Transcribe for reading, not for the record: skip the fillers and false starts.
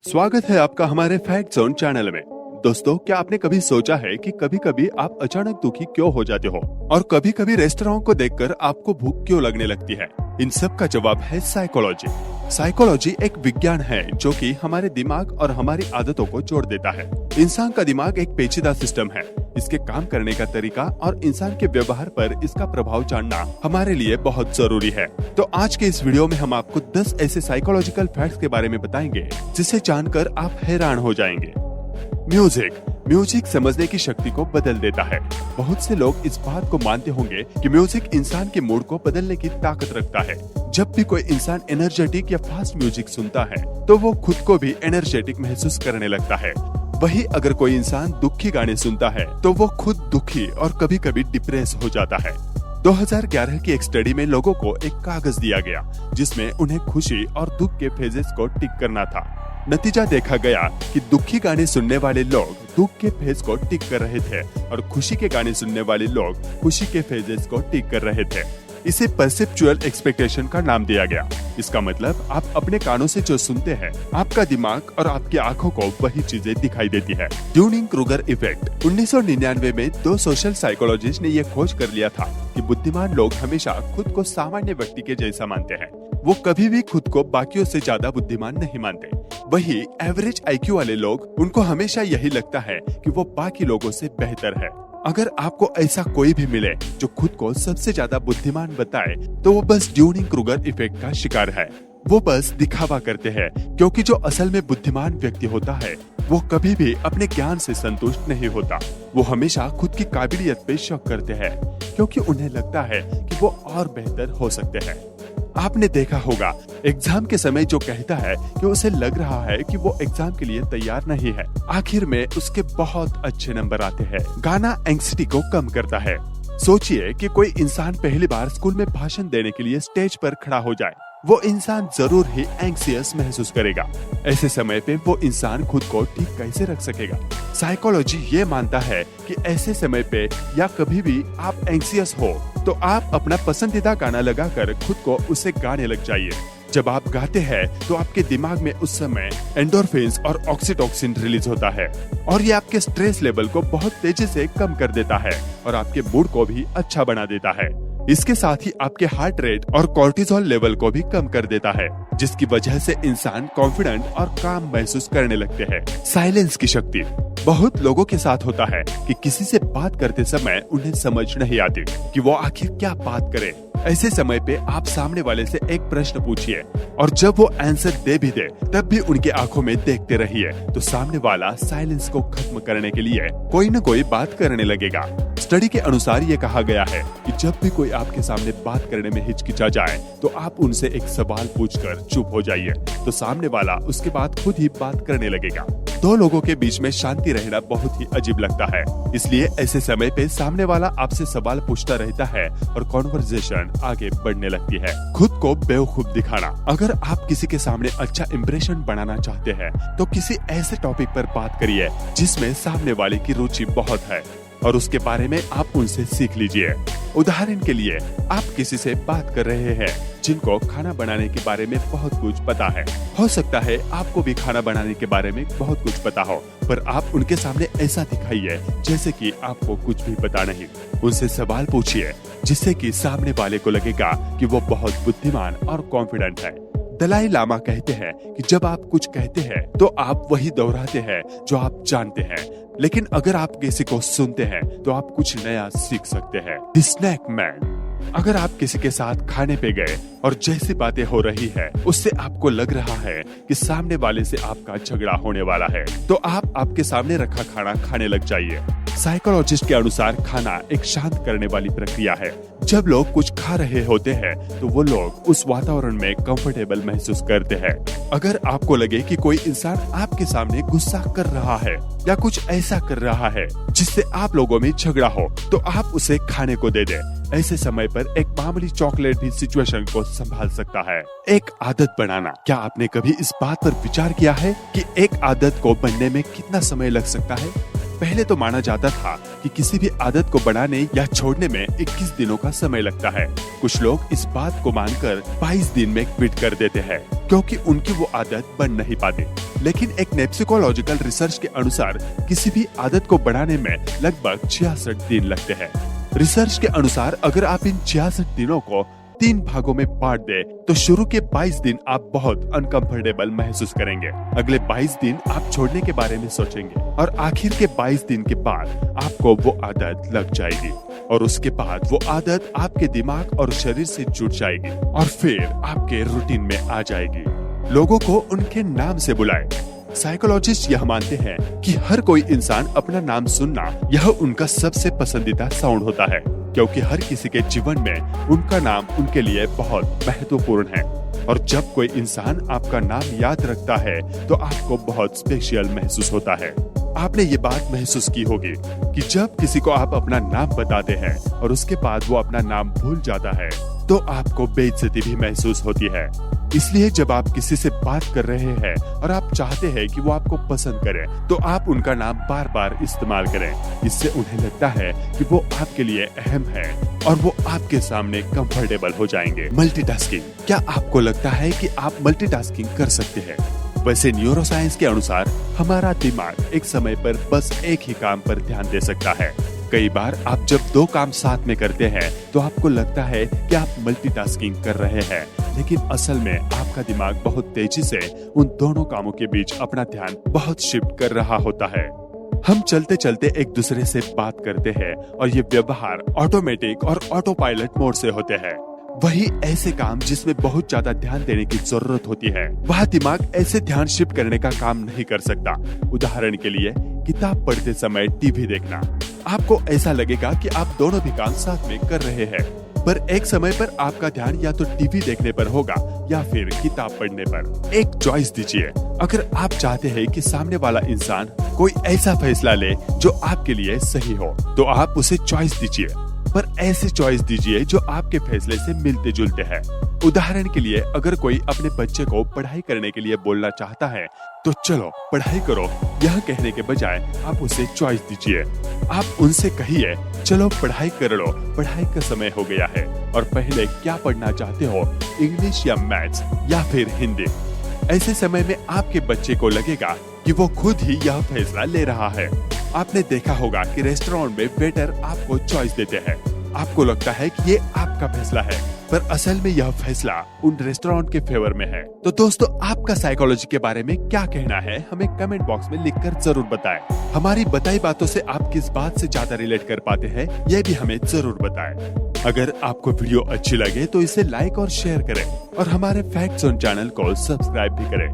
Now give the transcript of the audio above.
स्वागत है आपका हमारे फैक्ट जोन चैनल में। दोस्तों, क्या आपने कभी सोचा है कि कभी कभी आप अचानक दुखी क्यों हो जाते हो और कभी कभी रेस्टोरेंट को देखकर आपको भूख क्यों लगने लगती है? इन सब का जवाब है साइकोलॉजी। साइकोलॉजी एक विज्ञान है जो कि हमारे दिमाग और हमारी आदतों को जोड़ देता है। इंसान का दिमाग एक पेचीदा सिस्टम है। इसके काम करने का तरीका और इंसान के व्यवहार पर इसका प्रभाव जानना हमारे लिए बहुत जरूरी है। तो आज के इस वीडियो में हम आपको 10 ऐसे साइकोलॉजिकल फैक्ट्स के बारे में बताएंगे जिसे जानकर आप हैरान हो जाएंगे। म्यूजिक समझने की शक्ति को बदल देता है। बहुत से लोग इस बात को मानते होंगे कि म्यूजिक इंसान के मूड को बदलने की ताकत रखता है। जब भी कोई इंसान एनर्जेटिक या फास्ट म्यूजिक सुनता है तो वो खुद को भी एनर्जेटिक महसूस करने लगता है। वही अगर कोई इंसान दुखी गाने सुनता है तो वो खुद दुखी और कभी कभी डिप्रेस हो जाता है। 2011 की एक स्टडी में लोगों को एक कागज दिया गया जिसमें उन्हें खुशी और दुख के फेजेस को टिक करना था। नतीजा देखा गया कि दुखी गाने सुनने वाले लोग दुख के फेज को टिक कर रहे थे और खुशी के गाने सुनने वाले लोग खुशी के फेजेस को टिक कर रहे थे। इसे परसेप्चुअल एक्सपेक्टेशन का नाम दिया गया। इसका मतलब आप अपने कानों से जो सुनते हैं, आपका दिमाग और आपकी आंखों को वही चीजें दिखाई देती है। ड्यूनिंग-क्रूगर इफेक्ट। 1999 में 2 सोशल साइकोलॉजिस्ट ने यह खोज कर लिया था कि बुद्धिमान लोग हमेशा खुद को सामान्य व्यक्ति के जैसा मानते हैं। वो कभी भी खुद को बाकियों से ज्यादा बुद्धिमान नहीं मानते। वही एवरेज आईक्यू वाले लोग, उनको हमेशा यही लगता है कि वो बाकी लोगों से बेहतर है। अगर आपको ऐसा कोई भी मिले जो खुद को सबसे ज्यादा बुद्धिमान बताए तो वो बस ड्यूनिंग-क्रूगर इफेक्ट का शिकार है। वो बस दिखावा करते हैं, क्योंकि जो असल में बुद्धिमान व्यक्ति होता है वो कभी भी अपने ज्ञान से संतुष्ट नहीं होता। वो हमेशा खुद की काबिलियत पे शक करते हैं, क्योंकि उन्हें लगता है कि वो और बेहतर हो सकते हैं। आपने देखा होगा एग्जाम के समय जो कहता है कि उसे लग रहा है कि वो एग्जाम के लिए तैयार नहीं है, आखिर में उसके बहुत अच्छे नंबर आते हैं। गाना एंग्जाइटी को कम करता है। सोचिए कि कोई इंसान पहली बार स्कूल में भाषण देने के लिए स्टेज पर खड़ा हो जाए, वो इंसान जरूर ही एंग्जियस महसूस करेगा। ऐसे समय पे वो इंसान खुद को ठीक कैसे रख सकेगा? साइकोलॉजी ये मानता है कि ऐसे समय पे या कभी भी आप एंग्जियस हो तो आप अपना पसंदीदा गाना लगाकर खुद को उसे गाने लग जाइए। जब आप गाते हैं तो आपके दिमाग में उस समय एंडोर्फिन्स और ऑक्सीटोसिन रिलीज होता है और ये आपके स्ट्रेस लेवल को बहुत तेजी से कम कर देता है और आपके मूड को भी अच्छा बना देता है। इसके साथ ही आपके हार्ट रेट और कोर्टिसोल लेवल को भी कम कर देता है, जिसकी वजह से इंसान कॉन्फिडेंट और काम महसूस करने लगते हैं। साइलेंस की शक्ति। बहुत लोगों के साथ होता है कि किसी से बात करते समय उन्हें समझ नहीं आती कि वो आखिर क्या बात करे। ऐसे समय पे आप सामने वाले से एक प्रश्न पूछिए और जब वो आंसर दे भी दे तब भी उनकी आंखों में देखते रहिए, तो सामने वाला साइलेंस को खत्म करने के लिए कोई न कोई बात करने लगेगा। स्टडी के अनुसार ये कहा गया है कि जब भी कोई आपके सामने बात करने में हिचकिचा जाए तो आप उनसे एक सवाल पूछकर चुप हो जाइए, तो सामने वाला उसके बाद खुद ही बात करने लगेगा। 2 लोगों के बीच में शांति रहना बहुत ही अजीब लगता है, इसलिए ऐसे समय पे सामने वाला आपसे सवाल पूछता रहता है और कॉन्वर्सेशन आगे बढ़ने लगती है। खुद को बेवकूफ दिखाना। अगर आप किसी के सामने अच्छा इंप्रेशन बनाना चाहते हैं तो किसी ऐसे टॉपिक पर बात करिए जिसमें सामने वाले की रुचि बहुत है और उसके बारे में आप उनसे सीख लीजिए। उदाहरण के लिए, आप किसी से बात कर रहे हैं जिनको खाना बनाने के बारे में बहुत कुछ पता है। हो सकता है आपको भी खाना बनाने के बारे में बहुत कुछ पता हो, पर आप उनके सामने ऐसा दिखाइए जैसे कि आपको कुछ भी पता नहीं। उनसे सवाल पूछिए जिससे कि सामने वाले को लगेगा कि वो बहुत बुद्धिमान और कॉन्फिडेंट है। दलाई लामा कहते हैं कि जब आप कुछ कहते हैं तो आप वही दोहराते हैं जो आप जानते हैं, लेकिन अगर आप किसी को सुनते हैं तो आप कुछ नया सीख सकते हैं। The snake man. अगर आप किसी के साथ खाने पे गए और जैसी बातें हो रही है उससे आपको लग रहा है कि सामने वाले से आपका झगड़ा होने वाला है, तो आप आपके सामने रखा खाना खाने लग जाइए। साइकोलॉजिस्ट के अनुसार खाना एक शांत करने वाली प्रक्रिया है। जब लोग कुछ खा रहे होते हैं तो वो लोग उस वातावरण में कंफर्टेबल महसूस करते हैं। अगर आपको लगे कि कोई इंसान आपके सामने गुस्सा कर रहा है या कुछ ऐसा कर रहा है जिससे आप लोगों में झगड़ा हो, तो आप उसे खाने को दे दें। ऐसे समय पर एक मामूली चॉकलेट भी सिचुएशन को संभाल सकता है। एक आदत बनाना। क्या आपने कभी इस बात पर विचार किया है कि एक आदत को बनने में कितना समय लग सकता है? पहले तो माना जाता था कि किसी भी आदत को बनाने या छोड़ने में 21 दिनों का समय लगता है। कुछ लोग इस बात को मानकर 22 दिन में क्विट कर देते हैं, क्योंकि उनकी वो आदत बन नहीं पाती। लेकिन एक नेप्सिकोलॉजिकल रिसर्च के अनुसार किसी भी आदत को बढ़ाने में लगभग 66 दिन लगते हैं। रिसर्च के अनुसार अगर आप इन 66 दिनों को 3 भागों में बांट दे तो शुरू के 22 दिन आप बहुत अनकंफर्टेबल महसूस करेंगे। अगले 22 दिन आप छोड़ने के बारे में सोचेंगे और आखिर के 22 दिन के बाद आपको वो आदत लग जाएगी और उसके बाद वो आदत आपके दिमाग और शरीर से जुड़ जाएगी और फिर आपके रूटीन में आ जाएगी। लोगों को उनके नाम से बुलाएं। साइकोलॉजिस्ट यह मानते हैं कि हर कोई इंसान अपना नाम सुनना यह उनका सबसे पसंदीदा साउंड होता है, क्योंकि हर किसी के जीवन में उनका नाम उनके लिए बहुत महत्वपूर्ण है। और जब कोई इंसान आपका नाम याद रखता है तो आपको बहुत स्पेशल महसूस होता है। आपने ये बात महसूस की होगी कि जब किसी को आप अपना नाम बताते हैं और उसके बाद वो अपना नाम भूल जाता है तो आपको बेइज्जती भी महसूस होती है। इसलिए जब आप किसी से बात कर रहे हैं और आप चाहते हैं कि वो आपको पसंद करे तो आप उनका नाम बार बार इस्तेमाल करें। इससे उन्हें लगता है कि वो आपके लिए अहम है और वो आपके सामने कंफर्टेबल हो जाएंगे। मल्टीटास्किंग, क्या आपको लगता है कि आप मल्टीटास्किंग कर सकते हैं? वैसे न्यूरोसाइंस के अनुसार हमारा दिमाग एक समय पर बस एक ही काम पर ध्यान दे सकता है। कई बार आप जब 2 काम साथ में करते हैं तो आपको लगता है कि आप मल्टीटास्किंग कर रहे हैं, लेकिन असल में आपका दिमाग बहुत तेजी से उन दोनों कामों के बीच अपना ध्यान बहुत शिफ्ट कर रहा होता है। हम चलते चलते एक दूसरे से बात करते हैं और ये व्यवहार ऑटोमेटिक और ऑटो पायलट मोड से होते हैं। वही ऐसे काम जिसमें बहुत ज्यादा ध्यान देने की जरूरत होती है, वह दिमाग ऐसे ध्यान शिफ्ट करने का काम नहीं कर सकता। उदाहरण के लिए किताब पढ़ते समय टीवी देखना, आपको ऐसा लगेगा कि आप दोनों भी काम साथ में कर रहे हैं, पर एक समय पर आपका ध्यान या तो टीवी देखने पर होगा या फिर किताब पढ़ने पर। एक चॉइस दीजिए। अगर आप चाहते हैं कि सामने वाला इंसान कोई ऐसा फैसला ले जो आपके लिए सही हो तो आप उसे चॉइस दीजिए, पर ऐसे चॉइस दीजिए जो आपके फैसले से मिलते जुलते हैं। उदाहरण के लिए अगर कोई अपने बच्चे को पढ़ाई करने के लिए बोलना चाहता है तो चलो पढ़ाई करो, यह कहने के बजाय आप उसे चॉइस दीजिए। आप उनसे कहिए चलो पढ़ाई कर लो, पढ़ाई का समय हो गया है, और पहले क्या पढ़ना चाहते हो, इंग्लिश या मैथ्स या फिर हिंदी। ऐसे समय में आपके बच्चे को लगेगा कि वो खुद ही यह फैसला ले रहा है। आपने देखा होगा कि रेस्टोरेंट में वेटर आपको चॉइस देते हैं। आपको लगता है कि ये आपका फैसला है, पर असल में यह फैसला उन रेस्टोरेंट के फेवर में है। तो दोस्तों, आपका साइकोलॉजी के बारे में क्या कहना है हमें कमेंट बॉक्स में लिखकर जरूर बताएं। हमारी बताई बातों से आप किस बात से ज्यादा रिलेट कर पाते हैं ये भी हमें जरूर बताएं। अगर आपको वीडियो अच्छी लगे तो इसे लाइक और शेयर करें और हमारे फैक्ट्स ऑन चैनल को सब्सक्राइब भी करें।